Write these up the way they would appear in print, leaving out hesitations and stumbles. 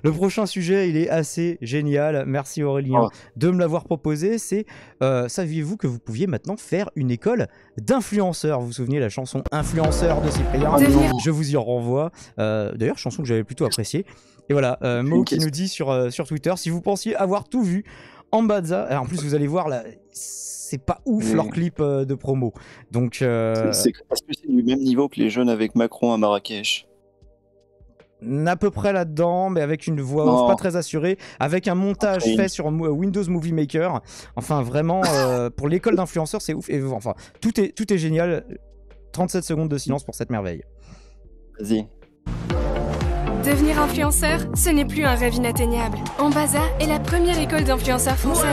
Le prochain sujet, il est assez génial. Merci Aurélien de me l'avoir proposé. C'est, saviez-vous que vous pouviez maintenant faire une école d'influenceurs? Vous vous souvenez la chanson Influenceur de Cyprien? Je vous y renvoie. D'ailleurs, chanson que j'avais plutôt appréciée. Et voilà, Mo qui nous dit sur Twitter, si vous pensiez avoir tout vu, Ambadza, en plus vous allez voir là, c'est pas ouf leur clip de promo. Donc c'est parce que c'est du même niveau que les jeunes avec Macron à Marrakech. À peu près là-dedans, mais avec une voix off pas très assurée, avec un montage fait sur Windows Movie Maker. Enfin, vraiment, pour l'école d'influenceurs, c'est ouf. Et, enfin, tout est génial. 37 secondes de silence pour cette merveille. Vas-y. Devenir influenceur, ce n'est plus un rêve inatteignable. Ambadza est la première école d'influenceurs française.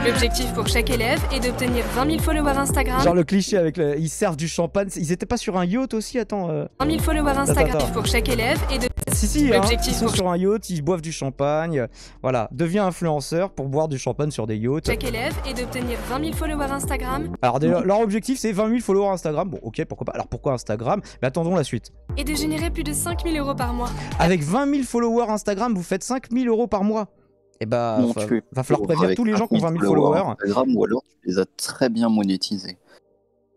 L'objectif pour chaque élève est d'obtenir 20 000 followers Instagram. Genre le cliché avec ils servent du champagne. Ils étaient pas sur un yacht aussi? Attends. 20 000 followers Instagram pour chaque élève et de... Si, hein, ils sont sur un yacht, ils boivent du champagne. Voilà, deviens influenceur pour boire du champagne sur des yachts. Chaque élève est d'obtenir 20 000 followers Instagram. Alors leur objectif c'est 20 000 followers Instagram. Bon ok, pourquoi pas. Alors pourquoi Instagram? Mais attendons la suite. Et de générer plus de 5 000 € par mois. Avec 20 000 followers Instagram, vous faites 5 000 € par mois. Et bah, va falloir prévenir tous les gens qui ont 20 000 followers. Instagram, ou alors tu les as très bien monétisés.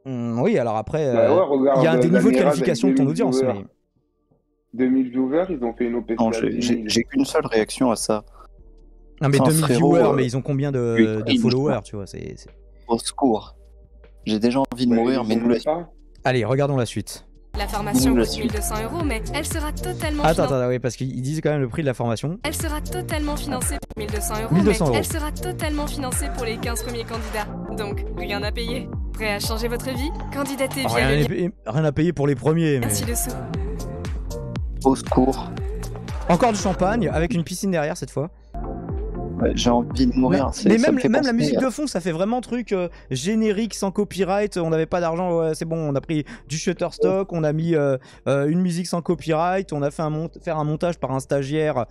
Oui, alors après, il y a des niveaux de qualification de ton audience. Mais... 2000 viewers, ils ont fait une OP. Non, j'ai qu'une seule réaction à ça. Non, mais 2000 viewers, mais ils ont combien de followers, tu vois, c'est... Au secours. J'ai déjà envie de mourir, mais nous laissons. Allez, regardons la suite. La formation coûte 1 200 €, mais elle sera totalement financée. Attends, oui, parce qu'ils disent quand même le prix de la formation. Elle sera totalement financée pour 1 200 €, 1 200 €. Mais elle sera totalement financée pour les 15 premiers candidats. Donc, rien à payer. Prêt à changer votre vie? Candidatez via le lien. Rien à payer pour les premiers. Merci dessous. Au secours. Encore du champagne, avec une piscine derrière cette fois. Ouais, j'ai envie de mourir. Mais même la musique de fond, ça fait vraiment truc générique sans copyright. On n'avait pas d'argent, ouais, c'est bon. On a pris du Shutterstock, on a mis une musique sans copyright. On a fait faire un montage par un stagiaire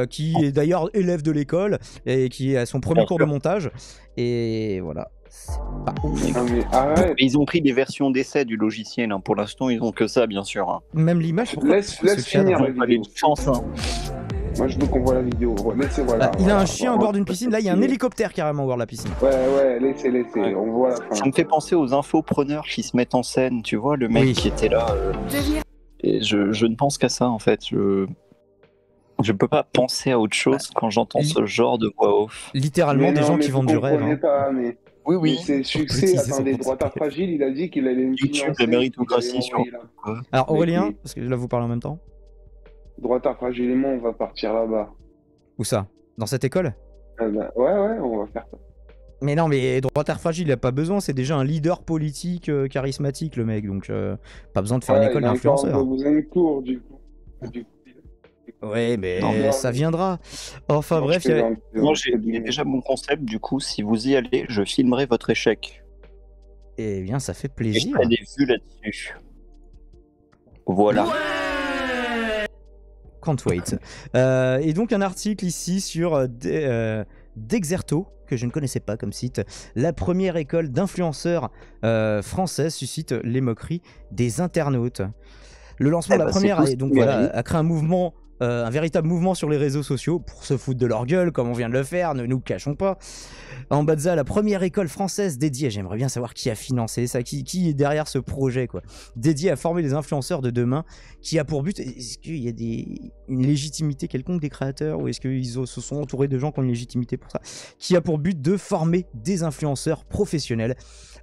qui est d'ailleurs élève de l'école et qui a son premier cours de montage. Et voilà. C'est pas ouf. Mais ils ont pris des versions d'essai du logiciel. Hein. Pour l'instant, ils ont que ça, bien sûr. Hein. Même l'image. Laisse finir la vidéo. Chance, hein. Moi, je veux qu'on voit la vidéo. Voilà, il a un chien au bord d'une piscine. Là, il y a un hélicoptère carrément au bord de la piscine. Ouais, laissez. Ouais. On voit la fin. Ça me fait penser aux infopreneurs qui se mettent en scène. Tu vois, le mec qui était là. Et je ne pense qu'à ça, en fait. Je peux pas penser à autre chose quand j'entends ce genre de voix off. Littéralement, des gens qui vendent du rêve. Hein. Pas, mais... Oui. C'est succès. Attendez, Droitard Fragile, il a dit qu'il allait YouTube, la méritocratie sur. Alors Aurélien, parce que là vous parlez en même temps. Droitard Fragile et moi, on va partir là-bas. Où ça? Dans cette école? Ouais, on va faire ça. Mais non, mais Droitard Fragile, il a pas besoin, c'est déjà un leader politique charismatique, le mec, donc pas besoin de faire une école d'influenceur. Vous avez une cour, du coup. Ouais, mais ça viendra. Enfin bref, moi j'ai déjà mon concept, du coup, si vous y allez, je filmerai votre échec. Eh bien, ça fait plaisir. Et je ferai des vues là-dessus. Voilà. Can't wait. Et donc un article ici sur Dexerto, que je ne connaissais pas comme site. La première école d'influenceurs française suscite les moqueries des internautes. Le lancement de la première a créé un mouvement, un véritable mouvement sur les réseaux sociaux pour se foutre de leur gueule, comme on vient de le faire, ne nous cachons pas. Ambadza, la première école française dédiée, j'aimerais bien savoir qui a financé ça, qui est derrière ce projet, quoi, dédié à former les influenceurs de demain, qui a pour but, est-ce qu'il y a une légitimité quelconque des créateurs, ou est-ce qu'ils se sont entourés de gens qui ont une légitimité pour ça, qui a pour but de former des influenceurs professionnels,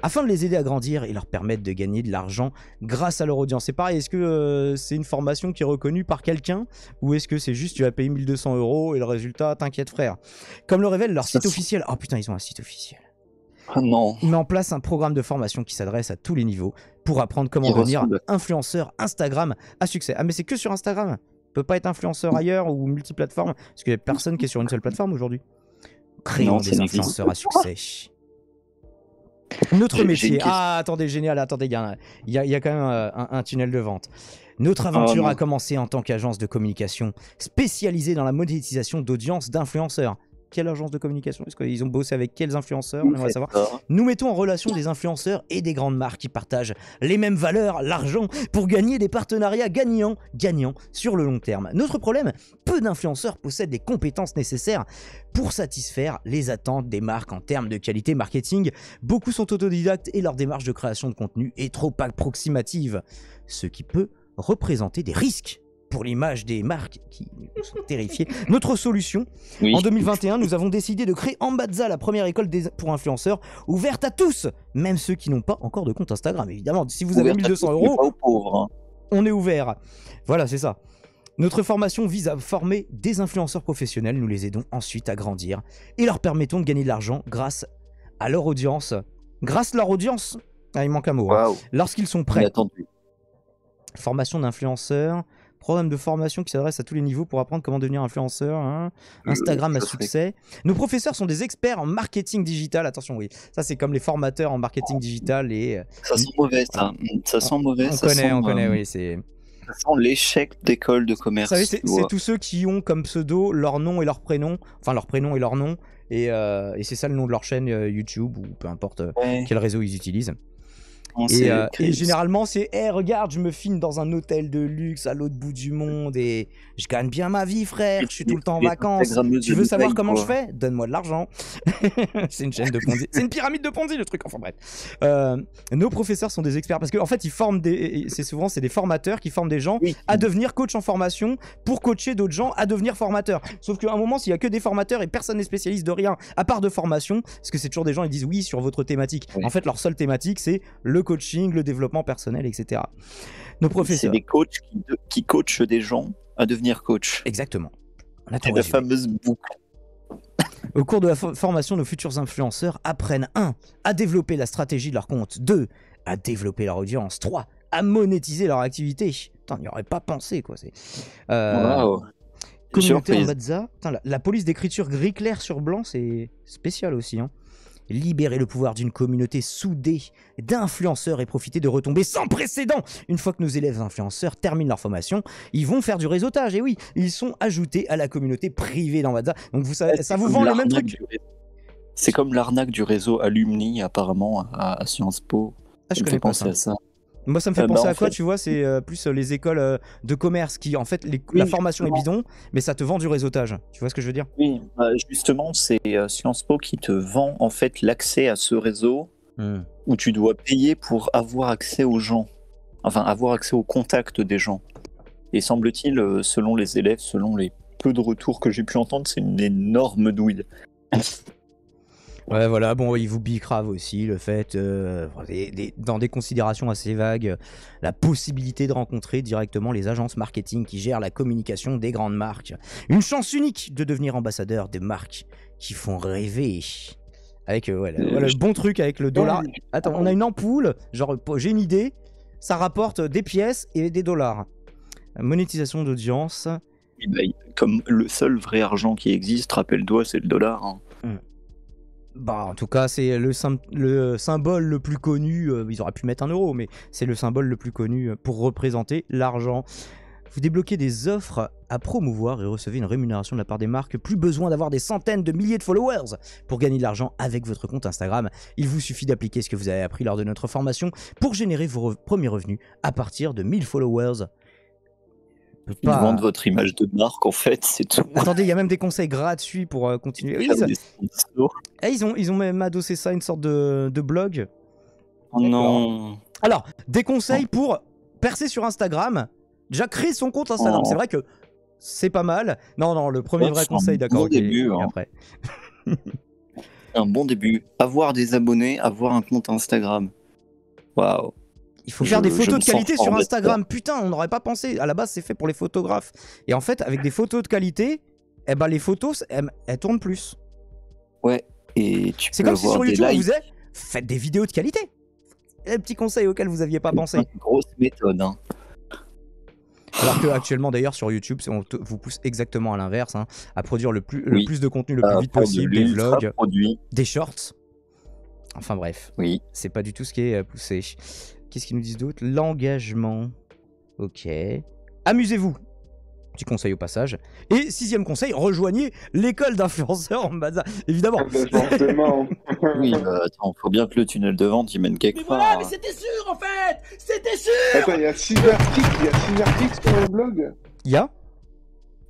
afin de les aider à grandir et leur permettre de gagner de l'argent grâce à leur audience. C'est pareil, est-ce que c'est une formation qui est reconnue par quelqu'un, ou est-ce que c'est juste tu vas payer 1 200 € et le résultat, t'inquiète frère. Comme le révèle leur site officiel, oh putain ils ont un site officiel. Ah non. Il met en place un programme de formation qui s'adresse à tous les niveaux pour apprendre comment devenir influenceur Instagram à succès. Ah mais c'est que sur Instagram, on peut pas être influenceur ailleurs ou multiplateforme, parce qu'il y a personne qui est sur une seule plateforme aujourd'hui. Créons des influenceurs à succès. Notre métier. Ah, attendez, génial. Attendez, il y a quand même un tunnel de vente. Notre aventure a commencé en tant qu'agence de communication spécialisée dans la monétisation d'audience d'influenceurs. quelle agence de communication? Est-ce qu'ils ont bossé avec quels influenceurs? On va savoir. Nous mettons en relation des influenceurs et des grandes marques qui partagent les mêmes valeurs, l'argent, pour gagner des partenariats gagnants sur le long terme. Notre problème, peu d'influenceurs possèdent les compétences nécessaires pour satisfaire les attentes des marques en termes de qualité marketing. Beaucoup sont autodidactes et leur démarche de création de contenu est trop approximative, ce qui peut représenter des risques pour l'image des marques qui sont terrifiées. Notre solution, en 2021, nous avons décidé de créer Ambazza, la première école pour influenceurs, ouverte à tous, même ceux qui n'ont pas encore de compte Instagram. Évidemment, si vous avez 1200 €, on est ouvert. Voilà, c'est ça. Notre formation vise à former des influenceurs professionnels. Nous les aidons ensuite à grandir et leur permettons de gagner de l'argent grâce à leur audience. Grâce à leur audience, il manque un mot. Lorsqu'ils sont prêts. Formation d'influenceurs. Programme de formation qui s'adresse à tous les niveaux pour apprendre comment devenir influenceur. Instagram à succès. Nos professeurs sont des experts en marketing digital. Attention, oui. Ça, c'est comme les formateurs en marketing digital. Ça sent mauvais, ça. Ça sent mauvais. On connaît, oui. C'est... Ça sent l'échec d'école de commerce. Vous savez, c'est tous ceux qui ont comme pseudo leur nom et leur prénom. Enfin, leur prénom et leur nom. Et c'est ça le nom de leur chaîne YouTube ou peu importe quel réseau ils utilisent. Et généralement c'est regarde, je me filme dans un hôtel de luxe à l'autre bout du monde et je gagne bien ma vie, frère, je suis tout le temps en vacances, tu veux savoir comment je fais? Donne-moi de l'argent. C'est une chaîne de Ponzi, c'est une pyramide de Ponzi le truc, enfin bref. Nos professeurs sont des experts parce qu'en fait ils forment c'est des formateurs qui forment des gens à devenir coach en formation pour coacher d'autres gens à devenir formateurs. Sauf qu'à un moment, s'il y a que des formateurs et personne n'est spécialiste de rien à part de formation, parce que c'est toujours des gens, ils disent oui sur votre thématique. En fait leur seule thématique c'est le coaching, le développement personnel, etc. Nos professeurs. C'est des coachs qui coachent des gens à devenir coach. Exactement. C'est la fameuse boucle. Au cours de la formation, nos futurs influenceurs apprennent 1. À développer la stratégie de leur compte, 2. À développer leur audience, 3. À monétiser leur activité. Putain, on n'y aurait pas pensé, quoi. Communauté Ambazza. La police d'écriture gris clair sur blanc, c'est spécial aussi, hein. Libérer le pouvoir d'une communauté soudée d'influenceurs et profiter de retombées sans précédent. Une fois que nos élèves influenceurs terminent leur formation, ils vont faire du réseautage. Et oui, ils sont ajoutés à la communauté privée d'Ambazza. Donc vous savez, ça vous vend le même truc. C'est comme l'arnaque du réseau Alumni apparemment à Sciences Po. Je connais pas ça. À ça. Moi, ça me fait penser à quoi, tu vois, c'est plus les écoles de commerce qui, en fait, la formation est bidon, mais ça te vend du réseautage. Tu vois ce que je veux dire? Oui, justement, c'est Sciences Po qui te vend, en fait, l'accès à ce réseau où tu dois payer pour avoir accès aux gens. Enfin, avoir accès au contact des gens. Et semble-t-il, selon les élèves, selon les peu de retours que j'ai pu entendre, c'est une énorme douille. Ouais, voilà, bon, il vous bicrave aussi le fait, dans des considérations assez vagues, la possibilité de rencontrer directement les agences marketing qui gèrent la communication des grandes marques. Une chance unique de devenir ambassadeur des marques qui font rêver. Avec le bon truc avec le dollar. Attends, on a une ampoule, genre j'ai une idée, ça rapporte des pièces et des dollars. Monétisation d'audience. Comme le seul vrai argent qui existe, rappelle-toi, c'est le dollar. Hein. Bah, en tout cas, c'est le symbole le plus connu. Ils auraient pu mettre 1 euro, mais c'est le symbole le plus connu pour représenter l'argent. Vous débloquez des offres à promouvoir et recevez une rémunération de la part des marques. Plus besoin d'avoir des centaines de milliers de followers pour gagner de l'argent avec votre compte Instagram. Il vous suffit d'appliquer ce que vous avez appris lors de notre formation pour générer vos premiers revenus à partir de 1000 followers. Ils vendent votre image de marque, en fait, c'est tout. Attendez, il y a même des conseils gratuits pour continuer. Oui, ils ont même adossé ça à une sorte de blog. Oh non. Alors, des conseils pour percer sur Instagram. Déjà, créer son compte Instagram. C'est vrai que c'est pas mal. Non, le premier vrai conseil, d'accord. Bon début, après. Un bon début. Avoir des abonnés, avoir un compte Instagram. Waouh. Il faut faire des photos de qualité sur Instagram. Putain, on n'aurait pas pensé. À la base, c'est fait pour les photographes. Et en fait, avec des photos de qualité, les photos, elles tournent plus. Ouais. Et c'est comme si sur YouTube, on vous disait, faites des vidéos de qualité. Un petit conseil auquel vous n'aviez pas pensé. Une grosse méthode. Hein. Alors qu'actuellement, d'ailleurs, sur YouTube, on vous pousse exactement à l'inverse, hein, à produire le plus de contenu le plus vite possible, des vlogs, des shorts. Enfin bref. Oui. C'est pas du tout ce qui est poussé. Qu'est-ce qu'ils nous disent d'autre? L'engagement. Ok. Amusez-vous. Petit conseil au passage. Et 6e conseil, rejoignez l'école d'influenceurs Ambaza. Évidemment. Forcément. Oui, attends, faut bien que le tunnel de vente, il mène quelque part. Voilà, mais c'était sûr en fait. C'était sûr. Attends, il y a 6 articles sur le blog. Il y a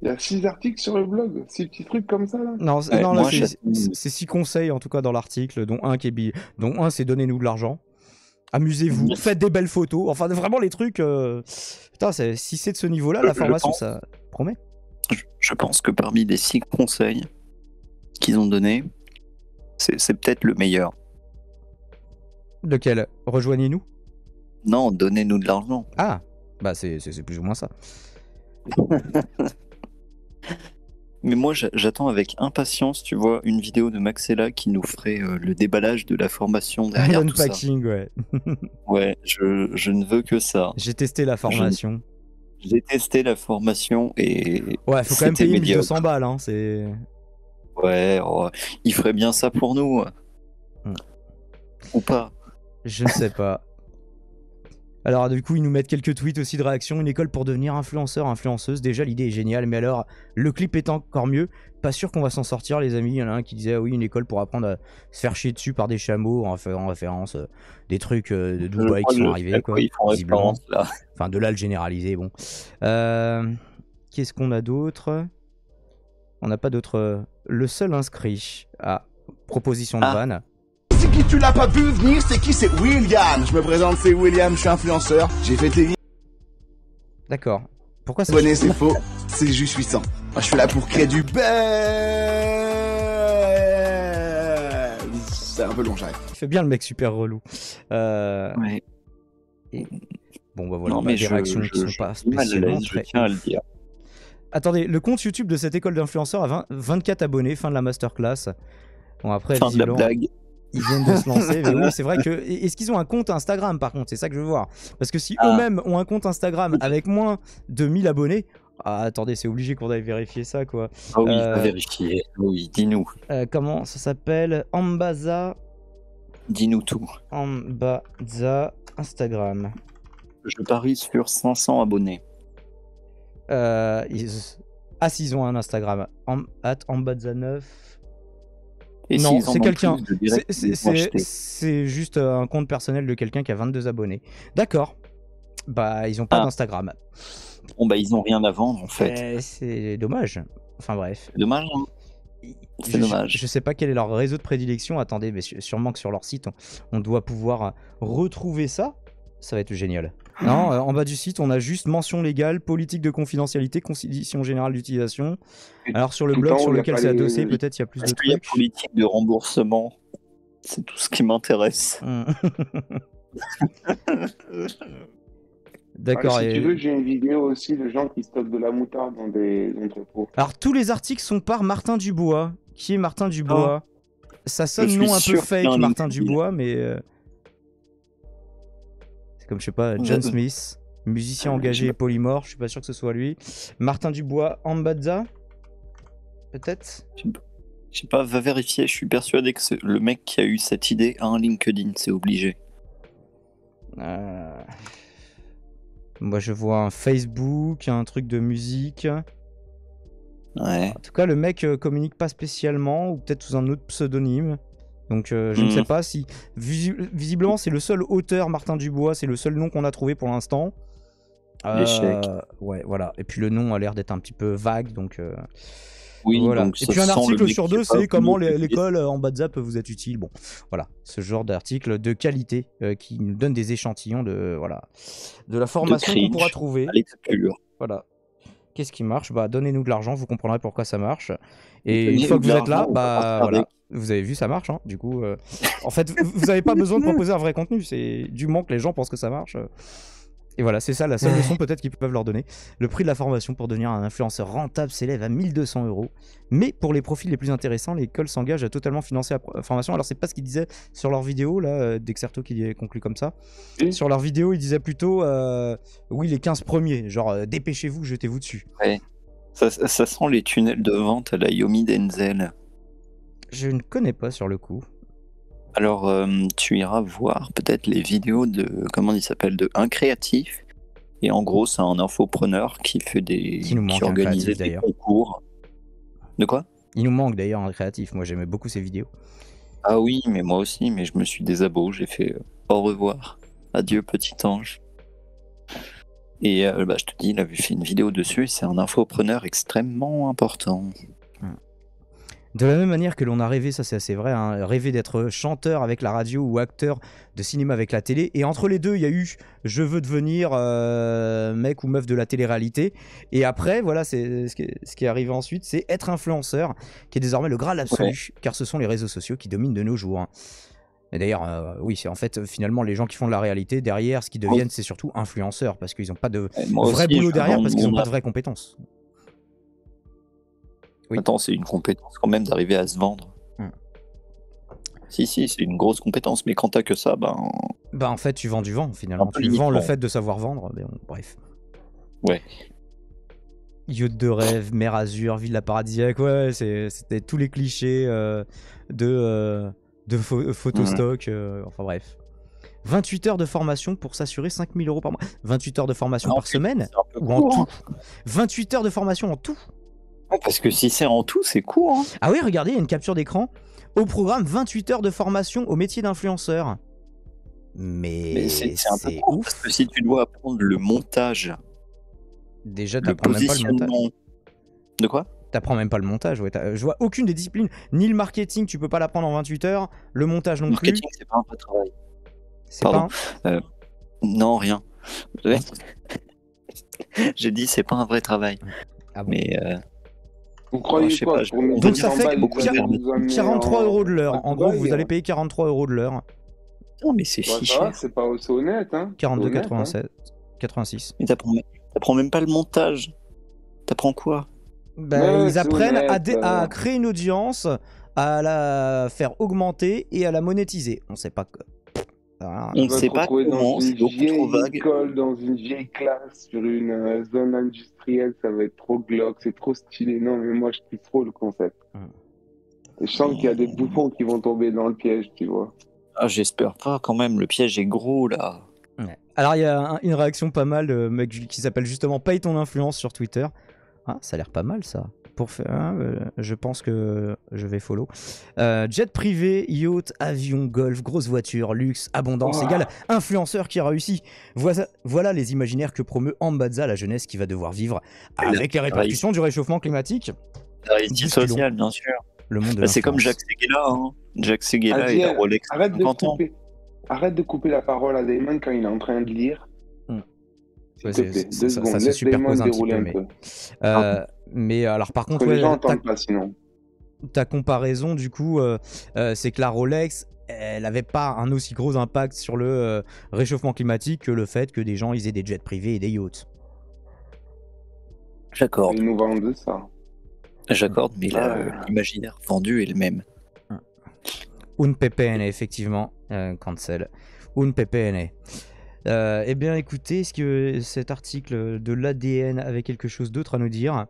Il y a 6 articles sur le blog, 6 petits trucs comme ça là. Non, Ouais, non là, moi, c'est 6 conseils en tout cas dans l'article, dont un c'est donnez-nous de l'argent. Amusez-vous, faites des belles photos. Enfin, vraiment les trucs. Putain, si c'est de ce niveau-là, la formation, ça promet. Je pense que parmi les 6 conseils qu'ils ont donnés, c'est peut-être le meilleur. Lequel? Rejoignez-nous? Non, donnez-nous de l'argent. Ah, bah c'est plus ou moins ça. Mais moi, j'attends avec impatience, tu vois, une vidéo de Maxella qui nous ferait le déballage de la formation derrière tout ça. L'unpacking, ouais. Ouais, je ne veux que ça. J'ai testé la formation. J'ai testé la formation et Ouais, faut quand même c'était payer médiocre. 1200 balles, hein, c'est... Ouais, il ferait bien ça pour nous. Ou pas. Je ne sais pas. Alors du coup ils nous mettent quelques tweets aussi de réaction. Une école pour devenir influenceur, influenceuse. Déjà l'idée est géniale, mais alors le clip est encore mieux. Pas sûr qu'on va s'en sortir les amis. Il y en a un qui disait ah oui, une école pour apprendre à se faire chier dessus par des chameaux en référence des trucs de Dubaï qui sont arrivés quoi. Ils font référence là. Enfin de là le généraliser bon. Qu'est-ce qu'on a d'autre? On n'a pas d'autre. Le seul inscrit à proposition de vanne. C'est qui tu l'as pas vu venir? C'est qui? C'est William. Je me présente, c'est William, je suis influenceur. J'ai fait tes D'accord. Pourquoi ça? abonnés, c'est faux. C'est juste 800. Moi, je suis là pour créer du buzz. C'est un peu long, j'arrive. Il fait bien le mec super relou. Ouais. Et... Bon bah voilà, Non, mais des réactions qui sont pas suis mal à spécialement l'aise, je très... tiens à le dire. Attendez, le compte YouTube de cette école d'influenceurs a 24 abonnés, fin de la masterclass. Bon après, Fin de la visiblement, blague. ils viennent de se lancer, mais oui, c'est vrai que... Est-ce qu'ils ont un compte Instagram par contre? C'est ça que je veux voir. Parce que si eux-mêmes ont un compte Instagram avec moins de 1000 abonnés... Ah attendez, c'est obligé qu'on aille vérifier ça quoi. Ah oui, je vais vérifier. Oui, dis-nous. Comment ça s'appelle? Ambaza... Dis-nous tout. Ambaza Instagram. Je parie sur 500 abonnés. Ah si, ils ont un Instagram. @ambaza9. Et Non, s'ils en c'est ont quelqu'un. plus de direct, ils vont acheter. C'est juste un compte personnel de quelqu'un qui a 22 abonnés. D'accord. Bah, ils ont pas d'Instagram. Bon, bah, ils ont rien à vendre en fait. C'est dommage. Enfin bref. C'est dommage, hein. C'est dommage. Je sais pas quel est leur réseau de prédilection. Attendez, mais sûrement que sur leur site, on doit pouvoir retrouver ça. Ça va être génial. Non, en bas du site, on a juste mention légale, politique de confidentialité, conditions générales d'utilisation. Alors sur le blog sur lequel c'est adossé, peut-être il y a plus de Est-ce qu'il y a trucs. politique de remboursement? C'est tout ce qui m'intéresse. D'accord. Si tu veux, j'ai une vidéo aussi de gens qui stockent de la moutarde dans des entrepôts. Alors tous les articles sont par Martin Dubois. Qui est Martin Dubois? Ça sonne nom un peu fake, Martin Dubois, mais... C'est comme, je sais pas, John Smith, musicien engagé et polymorphe, je suis pas sûr que ce soit lui. Martin Dubois, Ambaza? Peut-être? Je sais pas, va vérifier, je suis persuadé que le mec qui a eu cette idée a un LinkedIn, c'est obligé. Moi je vois un Facebook, un truc de musique. Ouais. En tout cas le mec communique pas spécialement, ou peut-être sous un autre pseudonyme. Donc je ne sais pas si... Visiblement c'est le seul auteur, Martin Dubois, c'est le seul nom qu'on a trouvé pour l'instant. L'échec. Ouais, voilà. Et puis le nom a l'air d'être un petit peu vague, donc... Oui, voilà. donc Et puis un article sur deux, c'est comment l'école Ambaza peut vous être utile. Bon, voilà, ce genre d'article de qualité qui nous donne des échantillons de la formation qu'on pourra trouver. Voilà. Qu'est-ce qui marche? Bah, donnez-nous de l'argent, vous comprendrez pourquoi ça marche. Et une fois que vous êtes là, bah voilà, vous avez vu, ça marche. Hein, du coup, en fait, vous n'avez pas besoin de proposer un vrai contenu. C'est du moment que les gens pensent que ça marche. Et voilà, c'est ça la seule leçon peut-être qu'ils peuvent leur donner. Le prix de la formation pour devenir un influenceur rentable s'élève à 1 200 €. Mais pour les profils les plus intéressants, l'école s'engage à totalement financer la formation. Alors c'est pas ce qu'ils disaient sur leur vidéo, là, Dexerto qui conclut comme ça. Sur leur vidéo, ils disaient plutôt, oui, les 15 premiers, genre dépêchez-vous, jetez-vous dessus. Ouais. Ça sent les tunnels de vente à la Yomi Denzel. Je ne connais pas sur le coup. Alors, tu iras voir peut-être les vidéos de, comment il s'appelle, de Un Créatif, Et en gros, c'est un infopreneur qui fait qui organise des concours. De quoi? Il nous manque d'ailleurs un créatif. Moi, j'aimais beaucoup ses vidéos. Ah oui, mais moi aussi, mais je me suis désabonné. J'ai fait au revoir. Adieu, petit ange. Et je te dis, il avait fait une vidéo dessus. C'est un infopreneur extrêmement important. De la même manière que l'on a rêvé, ça c'est assez vrai, hein, rêvé d'être chanteur avec la radio ou acteur de cinéma avec la télé. Et entre les deux, il y a eu je veux devenir mec ou meuf de la télé-réalité. Et après, voilà, c'est ce qui est arrivé ensuite, c'est être influenceur, qui est désormais le Graal absolu, car ce sont les réseaux sociaux qui dominent de nos jours. Hein. Et d'ailleurs, oui, c'est en fait finalement les gens qui font de la réalité, derrière, ce qu'ils deviennent, c'est surtout influenceurs, parce qu'ils n'ont pas de vrai boulot derrière, parce qu'ils n'ont pas de vraies compétences. Oui. Attends, c'est une compétence quand même d'arriver à se vendre. Si, c'est une grosse compétence, mais quand t'as que ça, en fait, tu vends du vent, finalement. Tu vends le fait de savoir vendre, mais bon, bref. Ouais. Yacht de rêve, mer Azur, villa paradisiaque, ouais, c'était tous les clichés de photostock, enfin bref. 28 heures de formation pour s'assurer 5 000 € par mois. 28 heures de formation par semaine ou en tout 28 heures de formation en tout. Parce que si c'est en tout, c'est court. Hein. Ah oui, regardez, il y a une capture d'écran. Au programme, 28 heures de formation au métier d'influenceur. Mais c'est ouf. Parce que si tu dois apprendre le montage, déjà, t'apprends même pas le montage. De quoi? T'apprends même pas le montage. Ouais. Je vois aucune des disciplines. Ni le marketing, tu peux pas l'apprendre en 28 heures. Le montage non plus. Le marketing, c'est pas un vrai travail. C'est pas non, rien. J'ai dit, c'est pas un vrai travail. Ah bon. Mais... Vous croyez quoi? Donc ça fait 43 € de l'heure. En gros, vous allez payer 43 € de l'heure. Non, mais c'est si cher. C'est pas aussi honnête. Hein. 42,87. 86. Mais t'apprends même pas le montage. T'apprends quoi? Ils apprennent à créer une audience, à la faire augmenter et à la monétiser. On sait pas quoi. On ne sait pas comment, c'est beaucoup trop vague. École, dans une vieille classe, sur une zone industrielle, ça va être trop glauque, c'est trop stylé. Non, mais moi, je kiffe trop le concept. Et je sens qu'il y a des bouffons qui vont tomber dans le piège, tu vois. Ah, j'espère pas, quand même, le piège est gros, là. Ouais. Alors, il y a une réaction pas mal, mec qui s'appelle justement Paye ton influence sur Twitter. Ah, ça a l'air pas mal, ça. Pour faire, je pense que je vais follow. Jet privé, yacht, avion, golf, grosse voiture, luxe, abondance égale influenceur qui a réussi. Voilà les imaginaires que promeut Ambadza, la jeunesse qui va devoir vivre avec les répercussions du réchauffement climatique. La réussite sociale, bien sûr. Le monde de c'est comme Jacques Seguela. Hein. Jacques Seguela et la Rolex. Arrête de couper la parole à Damon quand il est en train de lire. Ouais, ça se superpose un petit peu. Mais alors par contre, les gens entendent pas sinon. Ta comparaison du coup, c'est que la Rolex, elle avait pas un aussi gros impact sur le réchauffement climatique que le fait que des gens ils aient des jets privés et des yachts. J'accorde. Ils nous vendent ça. J'accorde, mais l'imaginaire vendu est le même. Un PPN, effectivement, cancel. Un PPN. Eh bien écoutez, est-ce que cet article de l'ADN avait quelque chose d'autre à nous dire?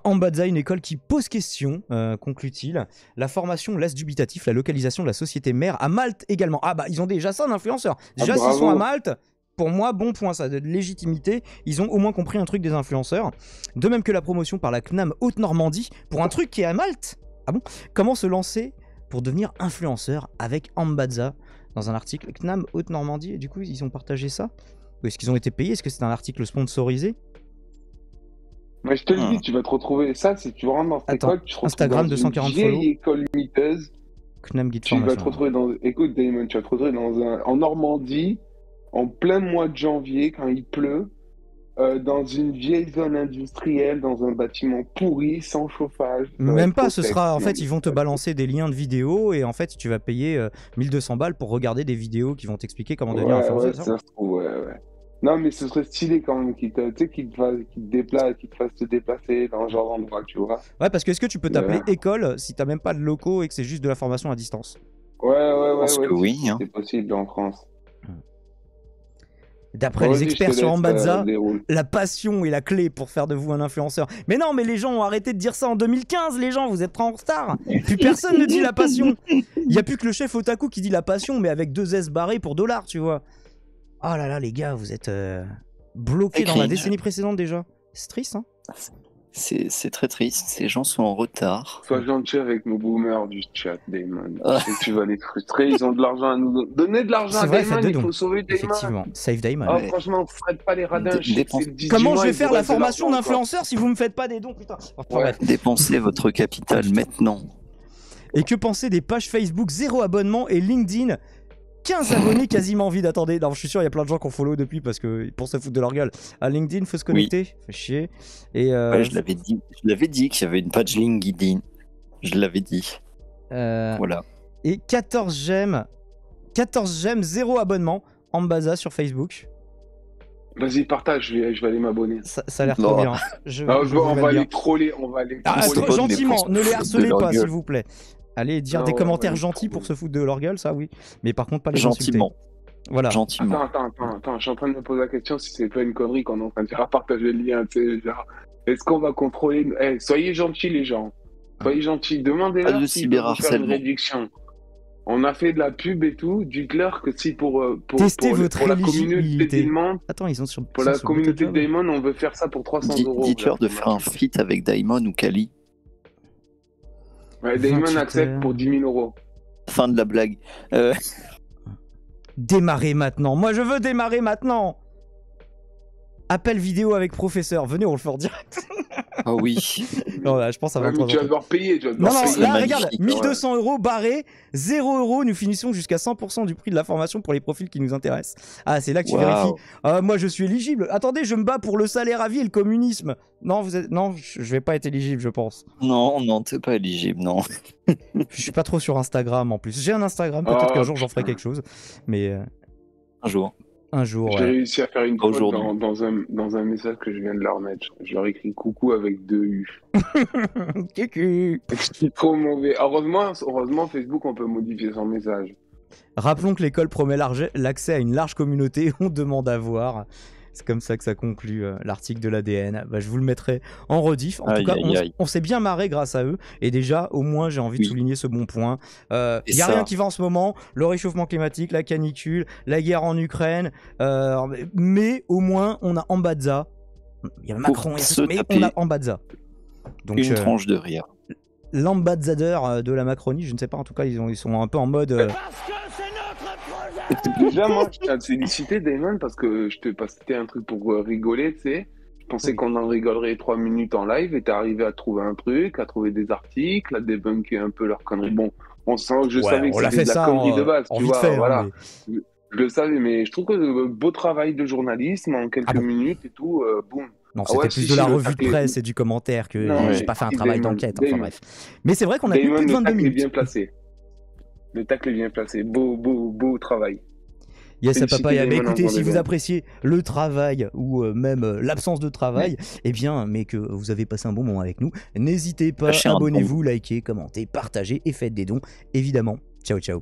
Ambadza, une école qui pose question, conclut-il. La formation laisse dubitatif la localisation de la société mère à Malte également. Ah bah ils ont déjà ça d'influenceurs. Déjà s'ils sont à Malte, pour moi bon point, ça a de légitimité. Ils ont au moins compris un truc des influenceurs. De même que la promotion par la CNAM Haute-Normandie pour un truc qui est à Malte. Ah bon? Comment se lancer pour devenir influenceur avec Ambadza? Dans un article CNAM Haute-Normandie, et du coup ils ont partagé ça? Ou est-ce qu'ils ont été payés? Est-ce que c'est un article sponsorisé? Mais je te le dis, tu vas te retrouver ça, si tu rentres dans cette école, tu te retrouves Instagram dans 240 une vieille follow. école miteuse. CNAM Guide Tu Formation. vas te retrouver dans... Écoute Damon, tu vas te retrouver en Normandie, en plein mois de janvier, quand il pleut, dans une vieille zone industrielle, dans un bâtiment pourri, sans chauffage. Même pas, ce sera... En fait, ils vont te balancer des liens de vidéos, et en fait, tu vas payer 1200 balles pour regarder des vidéos qui vont t'expliquer comment devenir influenceur. Ouais, ça se trouve, ouais. Non, mais ce serait stylé quand même qu'il te fasse te déplacer dans ce genre d'endroit, tu vois. Ouais, parce que est-ce que tu peux t'appeler école si t'as même pas de locaux et que c'est juste de la formation à distance? Ouais. Je pense que oui. Hein. C'est possible en France. D'après les experts sur Ambadza, la passion est la clé pour faire de vous un influenceur. Mais non, mais les gens ont arrêté de dire ça en 2015, les gens, vous êtes trop en retard. Plus personne ne dit la passion. Il n'y a plus que le chef Otaku qui dit la passion, mais avec 2 S barrés pour $, tu vois. Oh là là, les gars, vous êtes bloqué dans la décennie précédente déjà. C'est triste, hein. C'est très triste, ces gens sont en retard. Sois gentil avec nos boomers du chat, Damon. Et tu vas les frustrer, ils ont de l'argent à nous donner. Donnez de l'argent à Damon, il faut sauver Damon. Effectivement, save Damon. Oh, franchement, faites pas les radins. Comment je vais faire la formation d'influenceur si vous me faites pas des dons, putain. Dépensez votre capital maintenant. Et que penser des pages Facebook 0 abonnement et LinkedIn 15 abonnés quasiment vides. Attendez, non, je suis sûr il y a plein de gens qui ont follow depuis parce que pour se foutre de leur gueule. À LinkedIn, faut se connecter, fait chier. Et je l'avais dit qu'il y avait une page LinkedIn. Je l'avais dit. Voilà. Et 14 j'aime, 0 abonnement en Ambaza sur Facebook. Vas-y, partage, je vais aller m'abonner. Ça a l'air trop bien. On va les troller, gentiment, ne les harcelez pas s'il vous plaît. Allez dire des commentaires gentils pour se foutre de leur gueule, ça oui. Mais par contre, pas les gentiment. Insulter. Voilà. Gentiment. Attends, je suis en train de me poser la question si c'est pas une connerie qu'on est en train de faire à partager le lien, tu sais, genre, est-ce qu'on va contrôler... soyez gentils les gens. Soyez gentils, demandez-leur s'ils peuvent faire une réduction. On a fait de la pub et tout, dites-leur que si pour la communauté Daemon, attends, ils ont sur pour la communauté Daemon, on veut faire ça pour 300 €. Dites-leur de faire un feat avec Daemon ou Kali. Ouais, Daemon accepte pour 10 000 €. Fin de la blague. Démarrer maintenant. Moi, je veux démarrer maintenant. Appel vidéo avec professeur. Venez, on le fait en direct. Ah oui. Non, là, je pense à 23 tu vas devoir payer. Non, là, regarde, 1200 € barré, 0 €. Nous finissons jusqu'à 100% du prix de la formation pour les profils qui nous intéressent. Ah, c'est là que tu vérifies. Moi, je suis éligible. Attendez, je me bats pour le salaire à vie et le communisme. Non, je vais pas être éligible, je pense. Non, t'es pas éligible, non. Je suis pas trop sur Instagram en plus. J'ai un Instagram, peut-être qu'un jour j'en ferai quelque chose. Mais. Un jour. J'ai réussi à faire une faute dans un message que je viens de leur mettre. Je leur écris coucou avec 2 U. Coucou. C'est trop mauvais. Heureusement, Facebook, on peut modifier son message. Rappelons que l'école promet l'accès à une large communauté. On demande à voir. C'est comme ça que ça conclut l'article de l'ADN. Je vous le mettrai en rediff. En tout cas, on s'est bien marré grâce à eux. Et déjà, au moins, j'ai envie de souligner ce bon point. Il n'y a rien qui va en ce moment. Le réchauffement climatique, la canicule, la guerre en Ukraine. Mais au moins, on a Ambaza. Il y a Macron, mais on a Ambaza. Donc, une tranche de rire. L'ambassadeur de la Macronie, je ne sais pas. En tout cas, ils sont un peu en mode... Déjà, moi, je tiens à te féliciter, Damon, parce que je te passais un truc pour rigoler, tu sais. Je pensais qu'on en rigolerait 3 minutes en live et t'es arrivé à trouver un truc, à trouver des articles, à débunker un peu leurs conneries. Bon, on sent que je savais que c'était de la connerie de base, tu vois, voilà. Mais... Je le savais, mais je trouve que beau travail de journalisme en quelques minutes et tout, boum. Non, c'était plus de la revue de presse et du commentaire que j'ai pas fait un travail d'enquête, enfin bref. Mais c'est vrai qu'on a eu plus de 22 minutes. Bien placé. Le tacle est bien placé. Beau travail. Yes, Papaya. Mais écoutez, si vous appréciez le travail ou même l'absence de travail, mais que vous avez passé un bon moment avec nous, n'hésitez pas, abonnez-vous, likez, commentez, partagez et faites des dons, évidemment. Ciao, ciao.